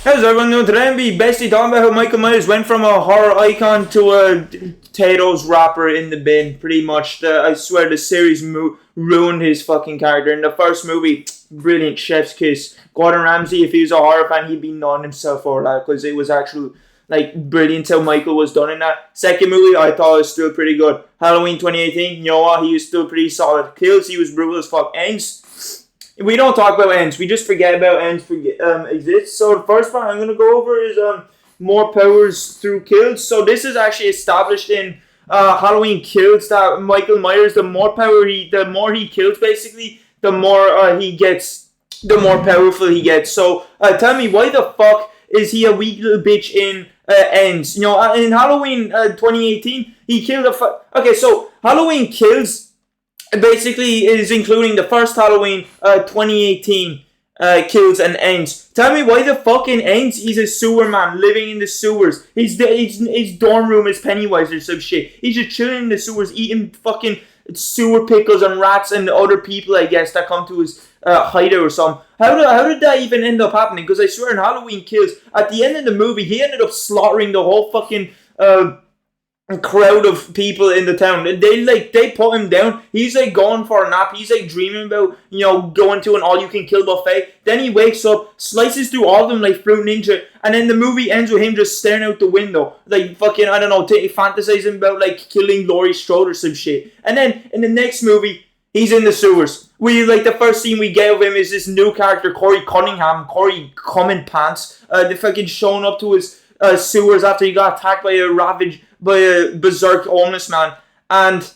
How's everyone doing today? I'm basically talking about how Michael Myers went from a horror icon to a potatoes wrapper in the bin. Pretty much, I swear the series ruined his fucking character. In the first movie, brilliant chef's kiss. Gordon Ramsay, if he was a horror fan, he'd be gnawing himself for that because it was actually brilliant how Michael was done in that. Second movie, I thought was still pretty good. Halloween 2018, you know what? He was still pretty solid. Kills, he was brutal as fuck. Ends. We don't talk about ends. We just forget about ends exists. So the first part I'm going to go over is more powers through kills. So this is actually established in Halloween Kills that Michael Myers, the more he kills, basically, the more he gets, the more powerful he gets. So tell me, why the fuck is he a weak little bitch in ends? You know, in Halloween 2018, he killed Okay, so Halloween Kills basically is including the first Halloween 2018 kills and ends. Tell me why the fucking ends he's a sewer man living in the sewers. His dorm room is Pennywise or some shit. He's just chilling in the sewers eating fucking sewer pickles and rats and other people, I guess, that come to his hideout or something. How did that even end up happening? Because I swear in Halloween Kills, at the end of the movie, he ended up slaughtering the whole fucking crowd of people in the town. They put him down. He's going for a nap. He's dreaming about going to an all-you-can-kill buffet. Then he wakes up, slices through all of them like Fruit Ninja, and then the movie ends with him just staring out the window, fucking I don't know, fantasizing about killing Laurie Strode or some shit. And then in the next movie, he's in the sewers. The first scene we get of him is this new character, Corey Cumming Pants. The fucking showing up to his sewers after he got attacked by a berserk homeless man. And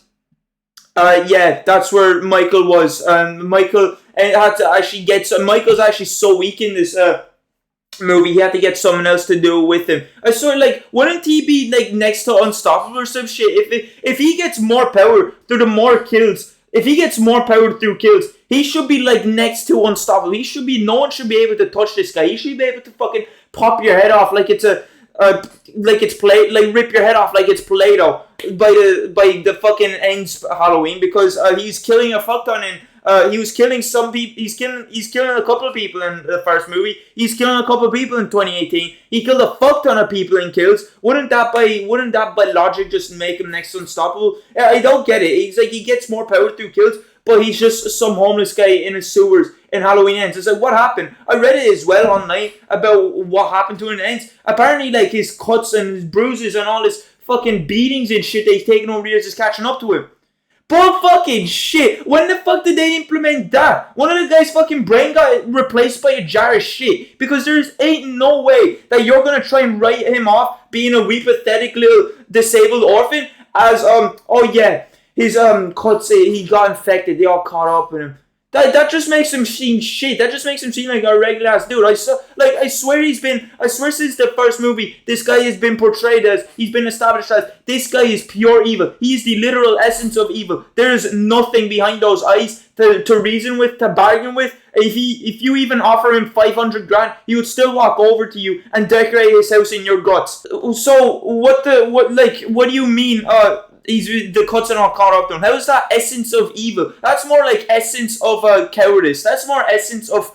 that's where Michael was. Michael had to actually Michael's actually so weak in this movie, he had to get someone else to do it with him. I swear, wouldn't he be next to Unstoppable or some shit? If he gets more power through the more kills, if he gets more power through kills, he should be next to Unstoppable. No one should be able to touch this guy. He should be able to fucking pop your head off like it's rip your head off like it's Play-Doh by the fucking ends Halloween, because he's killing a fuck ton and he was killing some people. He's killing a couple of people in the first movie. He's killing a couple of people in 2018. He killed a fuck ton of people in Kills. Wouldn't that by logic just make him next to Unstoppable? I don't get it. He's he gets more power through Kills, but he's just some homeless guy in his sewers in Halloween Ends. It's what happened? I read it as well online about what happened to him in Ends. Apparently, his cuts and his bruises and all his fucking beatings and shit that he's taken over the years is catching up to him. But fucking shit, when the fuck did they implement that? One of the guy's fucking brain got replaced by a jar of shit, because ain't no way that you're gonna try and write him off being a wee pathetic little disabled orphan as his cuts, he got infected, they all caught up with him. That just makes him seem shit. That just makes him seem like a regular ass dude. I swear since the first movie, this guy has been portrayed as, he's been established as, this guy is pure evil. He's the literal essence of evil. There is nothing behind those eyes to reason with, to bargain with. If you even offer him 500 grand, he would still walk over to you and decorate his house in your guts. So what do you mean? The cuts are not caught up to him. How is that essence of evil? That's more like essence of cowardice. That's more essence of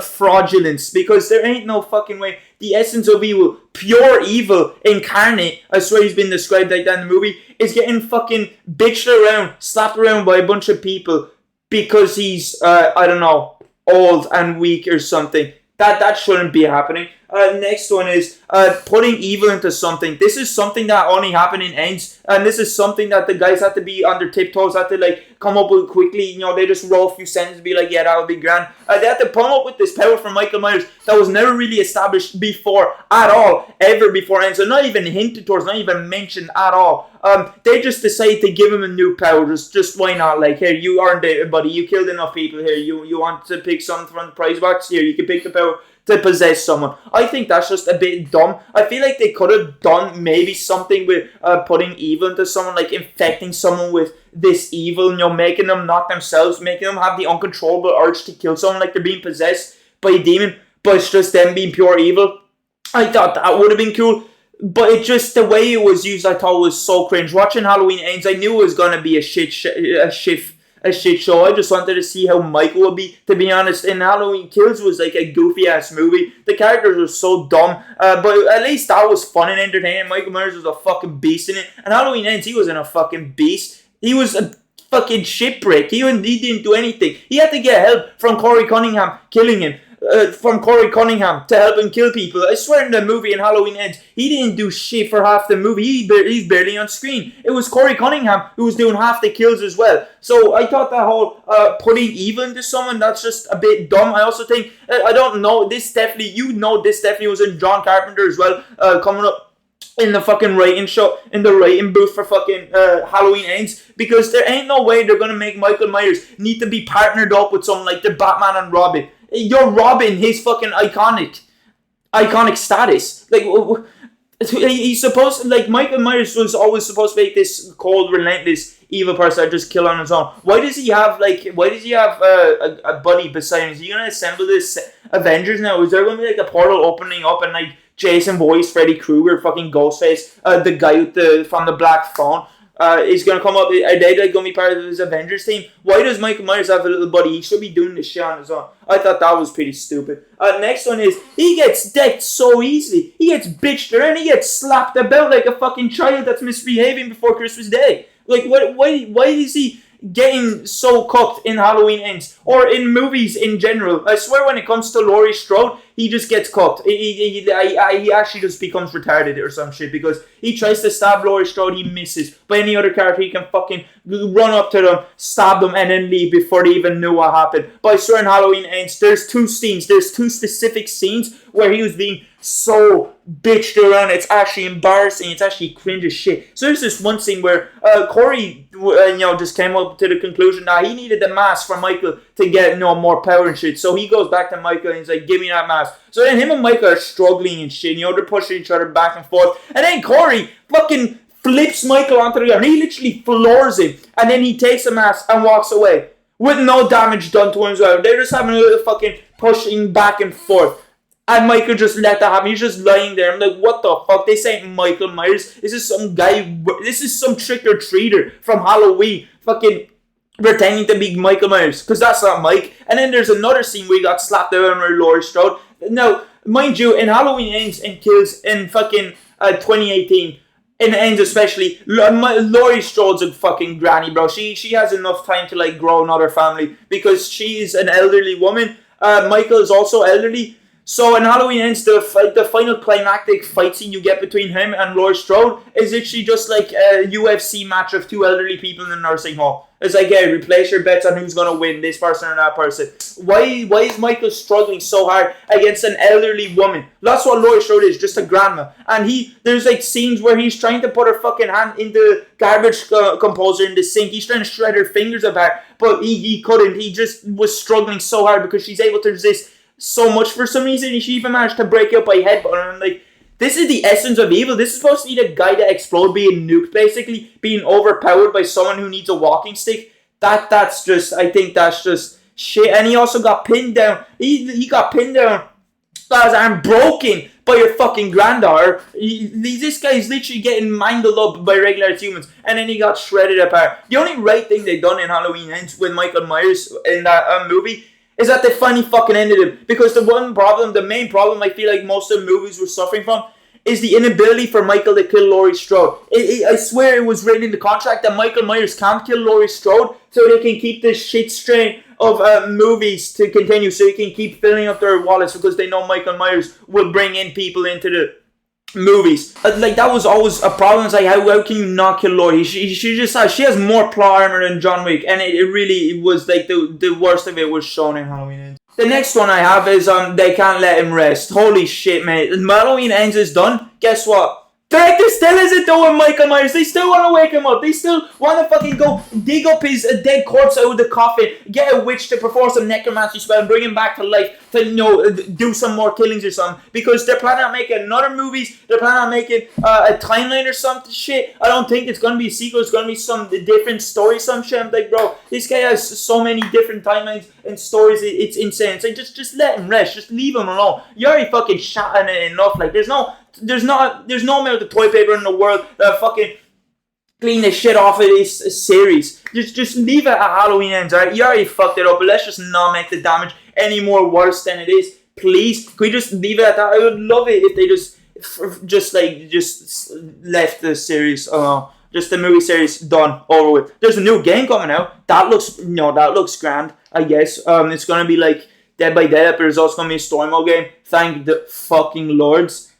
fraudulence, because there ain't no fucking way. The essence of evil, pure evil incarnate, I swear he's been described like that in the movie, is getting fucking bitched around, slapped around by a bunch of people because he's, I don't know, old and weak or something. That shouldn't be happening. Next one is putting evil into something. This is something that only happened in Ends, and this is something that the guys had to be on their tiptoes, had to come up with quickly. They just roll a few sentences and be yeah, that would be grand. They had to come up with this power from Michael Myers that was never really established before at all, ever before Ends. So not even hinted towards, not even mentioned at all. They just decided to give him a new power. Just why not? Here, you earned it, buddy. You killed enough people here. You want to pick something from the prize box? Here, you can pick the power to possess someone. I think that's just a bit dumb. I feel like they could have done maybe something with putting evil into someone, infecting someone with this evil, making them not themselves, making them have the uncontrollable urge to kill someone like they're being possessed by a demon, but it's just them being pure evil. I thought that would have been cool. But it just, the way it was used, I thought was so cringe. Watching Halloween Ends, I knew it was going to be a shit a shit show. I just wanted to see how Michael would be, to be honest. And Halloween Kills was like a goofy ass movie. The characters were so dumb, but at least that was fun and entertaining. Michael Myers was a fucking beast in it. And Halloween Ends, he wasn't a fucking beast. He was a fucking shipwreck. He didn't do anything. He had to get help from Corey Cunningham killing him. From Corey Cunningham to help him kill people. I swear in the movie in Halloween Ends, he didn't do shit for half the movie. He's barely on screen. It was Corey Cunningham who was doing half the kills as well. So I thought that whole putting evil into someone, that's just a bit dumb. I also think, I don't know, this definitely was in John Carpenter as well, coming up in the fucking writing show, in the writing booth for fucking Halloween Ends, because there ain't no way they're gonna make Michael Myers need to be partnered up with someone like the Batman and Robin. You're robbing his fucking iconic status. Like, he's supposed, like, Michael Myers was always supposed to be this cold, relentless, evil person that just kill on his own. Why does he have a buddy beside him? Is he gonna assemble this Avengers now? Is there gonna be like a portal opening up and like Jason Voorhees, Freddy Krueger, fucking Ghostface, the guy with from the black phone? Is going to come up. Are they going to be part of his Avengers team? Why does Michael Myers have a little buddy? He should be doing this shit on his own. I thought that was pretty stupid. Next one is, he gets decked so easily. He gets bitched around. He gets slapped about like a fucking child that's misbehaving before Christmas Day. Like, why is he getting so cooked in Halloween Ends? Or in movies in general? I swear when it comes to Laurie Strode, he just gets cooked. He actually just becomes retarded or some shit, because he tries to stab Laurie Strode, he misses. But any other character, he can fucking run up to them, stab them, and then leave before they even knew what happened. But I swear in Halloween Ends, there's two specific scenes where he was being so bitched around. It's actually embarrassing. It's actually cringe as shit. So there's this one scene where Corey, just came up to the conclusion that he needed the mask from Michael to get, more power and shit. So he goes back to Michael and he's like, give me that mask. So then him and Michael are struggling and shit. They're pushing each other back and forth. And then Corey fucking flips Michael onto the ground. He literally floors him. And then he takes the mask and walks away with no damage done to him as well. They're just having a little fucking pushing back and forth. And Michael just let that happen. He's just lying there. I'm like, what the fuck? This ain't Michael Myers. This is some guy. This is some trick-or-treater from Halloween. Fucking pretending to be Michael Myers. Because that's not Mike. And then there's another scene where he got slapped around with Laurie Strode. Now, mind you, in Halloween Ends and Kills in fucking 2018, in Ends especially, Laurie Strode's a fucking granny, bro. She has enough time to like grow another family because she's an elderly woman. Michael is also elderly. So in Halloween Ends, the final climactic fight scene you get between him and Laurie Strode is literally just like a UFC match of two elderly people in a nursing home. It's like, hey, replace your bets on who's going to win, this person or that person. Why is Michael struggling so hard against an elderly woman? That's what Laurie Strode is, just a grandma. And there's like scenes where he's trying to put her fucking hand in the garbage composer in the sink. He's trying to shred her fingers apart, but he couldn't. He just was struggling so hard because she's able to resist so much for some reason. She even managed to break out by headbutt. And I'm like, this is the essence of evil. This is supposed to be the guy that explodes, being nuked, basically, being overpowered by someone who needs a walking stick. That's just shit. And he also got pinned down. He got pinned down, got his arm broken by your fucking granddaughter. This guy's literally getting mangled up by regular humans, and then he got shredded apart. The only right thing they done in Halloween Ends with Michael Myers in that movie is that they finally fucking ended him. Because the main problem I feel like most of the movies were suffering from is the inability for Michael to kill Laurie Strode. I swear it was written in the contract that Michael Myers can't kill Laurie Strode so they can keep this shit strain of movies to continue, so they can keep filling up their wallets because they know Michael Myers will bring in people into the movies. Like, that was always a problem. It's like, how can you not kill Laurie? She has more plot armor than John Wick, and it was like the worst of it was shown in Halloween Ends. The next one I have is They Can't Let Him Rest. Holy shit, mate. Halloween Ends is done. Guess what? Director still isn't doing Michael Myers. They still want to wake him up. They still want to fucking go dig up his dead corpse out of the coffin, get a witch to perform some necromancy spell and bring him back to life to, do some more killings or something. Because they're planning on making another movies. They're planning on making a timeline or something shit. I don't think it's going to be a sequel. It's going to be some different story, some shit. I'm like, bro, this guy has so many different timelines and stories. It's insane. It's like, just let him rest. Just leave him alone. You already fucking shot at it enough. Like, there's no amount of toilet paper in the world that fucking clean the shit off of this series. Just leave it at Halloween Ends, alright? You already fucked it up, but let's just not make the damage any more worse than it is. Please, could we just leave it at that? I would love it if they just left the series. Just the movie series done, over with. There's a new game coming out. That looks grand, I guess. It's gonna be like Dead by Daylight, but there's also gonna be a story mode game. Thank the fucking lords.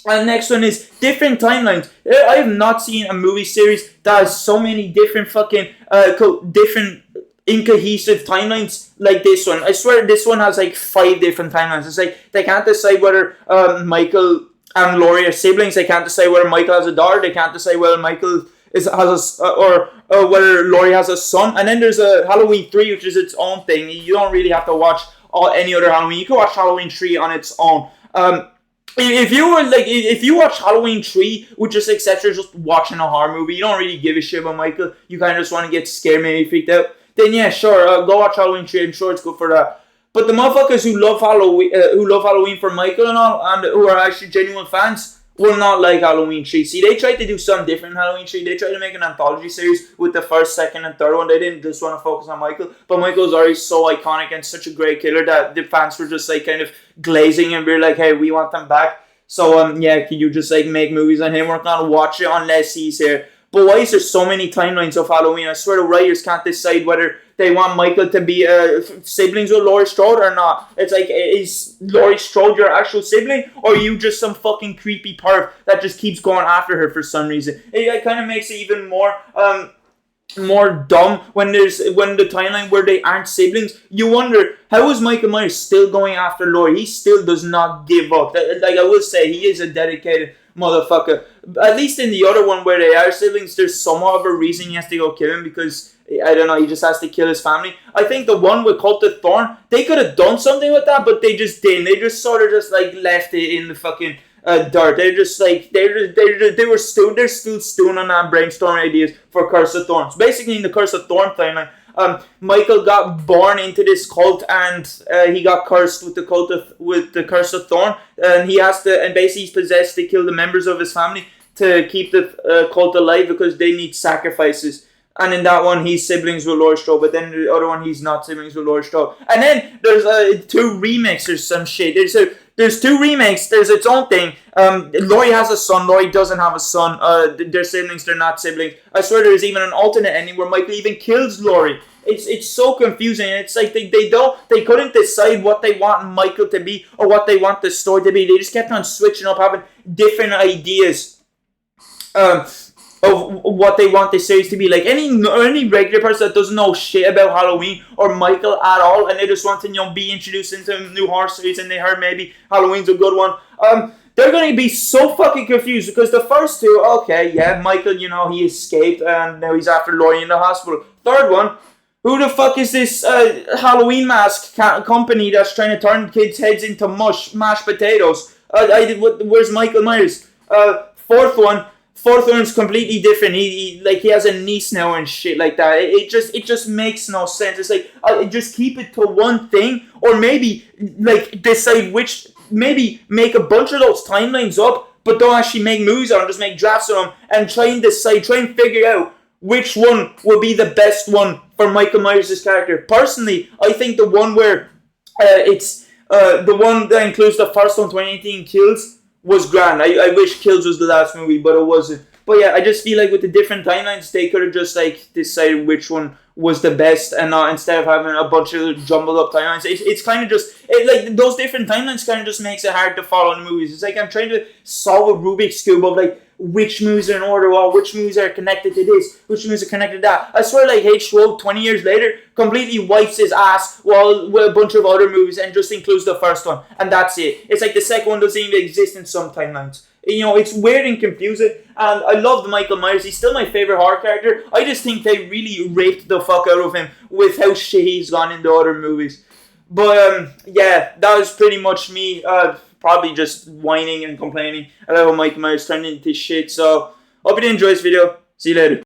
And next one is different timelines. I have not seen a movie series that has so many different fucking different incohesive timelines like this one. I swear this one has like 5 different timelines. It's like they can't decide whether Michael and Laurie are siblings. They can't decide whether Michael has a daughter. They can't decide whether Michael or whether Laurie has a son. And then there's a Halloween 3, which is its own thing. You don't really have to watch any other Halloween. You can watch Halloween 3 on its own. If you watch Halloween 3 with just except you're just watching a horror movie, you don't really give a shit about Michael. You kind of just want to get scared, maybe freaked out. Then yeah, sure, go watch Halloween 3. I'm sure it's good for that. But the motherfuckers who love Halloween for Michael and all, and who are actually genuine fans, will not like Halloween 3. See, they tried to do something different in Halloween 3. They tried to make an anthology series with the first, second, and third one. They didn't just want to focus on Michael. But Michael's already so iconic and such a great killer that the fans were just like kind of glazing and we're like, hey, we want them back. So can you just like make movies on him? We're not gonna watch it unless he's here. But why is there so many timelines of Halloween? I swear the writers can't decide whether they want Michael to be siblings with Laurie Strode or not. It's like, is Laurie Strode your actual sibling? Or are you just some fucking creepy perv that just keeps going after her for some reason? It kind of makes it even more dumb when the timeline where they aren't siblings. You wonder, how is Michael Myers still going after Laurie? He still does not give up. Like I will say, he is a dedicated motherfucker. At least in the other one where they are siblings, there's somewhat of a reason he has to go kill him because, I don't know, he just has to kill his family. I think the one with Cult of Thorn, they could have done something with that, but they just didn't. They just sort of just like left it in the fucking dirt. They're just like, they're still stewing on that, brainstorming ideas for Curse of Thorns. Basically in the Curse of Thorn timeline, Michael got born into this cult and he got cursed with the Curse of Thorn, and basically he's possessed to kill the members of his family to keep the cult alive because they need sacrifices. And in that one, he's siblings with Laurie Strode, but then the other one, he's not siblings with Laurie Strode. And then there's 2 remakes or some shit. There's 2 remakes. There's its own thing. Laurie has a son. Laurie doesn't have a son. They're siblings. They're not siblings. I swear there's even an alternate ending where Michael even kills Laurie. It's so confusing. It's like they couldn't decide what they want Michael to be or what they want the story to be. They just kept on switching up, having different ideas of what they want the series to be. Like any regular person that doesn't know shit about Halloween or Michael at all, and they just want to be introduced into a new horror series, and they heard maybe Halloween's a good one. They're going to be so fucking confused because the first 2, okay, yeah, Michael, he escaped and now he's after Laurie in the hospital. Third one, who the fuck is this Halloween mask company that's trying to turn kids' heads into mashed potatoes? Where's Michael Myers? Fourth one's completely different. He has a niece now and shit like that. It just makes no sense. It's like just keep it to one thing, or maybe decide which. Maybe make a bunch of those timelines up, but don't actually make movies on them. Just make drafts of them and try and figure out which one will be the best one for Michael Myers' character. Personally, I think the one where it's the one that includes the first one, 2018 Kills, was grand. I wish Kills was the last movie, but it wasn't. But yeah, I just feel like with the different timelines, they could have just decided which one was the best, and instead of having a bunch of jumbled up timelines, it's kind of just those different timelines kind of just makes it hard to follow in the movies. It's like I'm trying to solve a Rubik's Cube of which movies are in order, or which movies are connected to this, which movies are connected to that. I swear, H2O 20 years later completely wipes his ass with a bunch of other movies and just includes the first one, and that's it. It's like the second one doesn't even exist in some timelines. It's weird and confusing, and I love Michael Myers. He's still my favorite horror character. I just think they really raped the fuck out of him with how shit he's gone in the other movies. But yeah, that was pretty much me. Probably just whining and complaining about how Michael Myers turned into shit. So hope you enjoyed this video. See you later.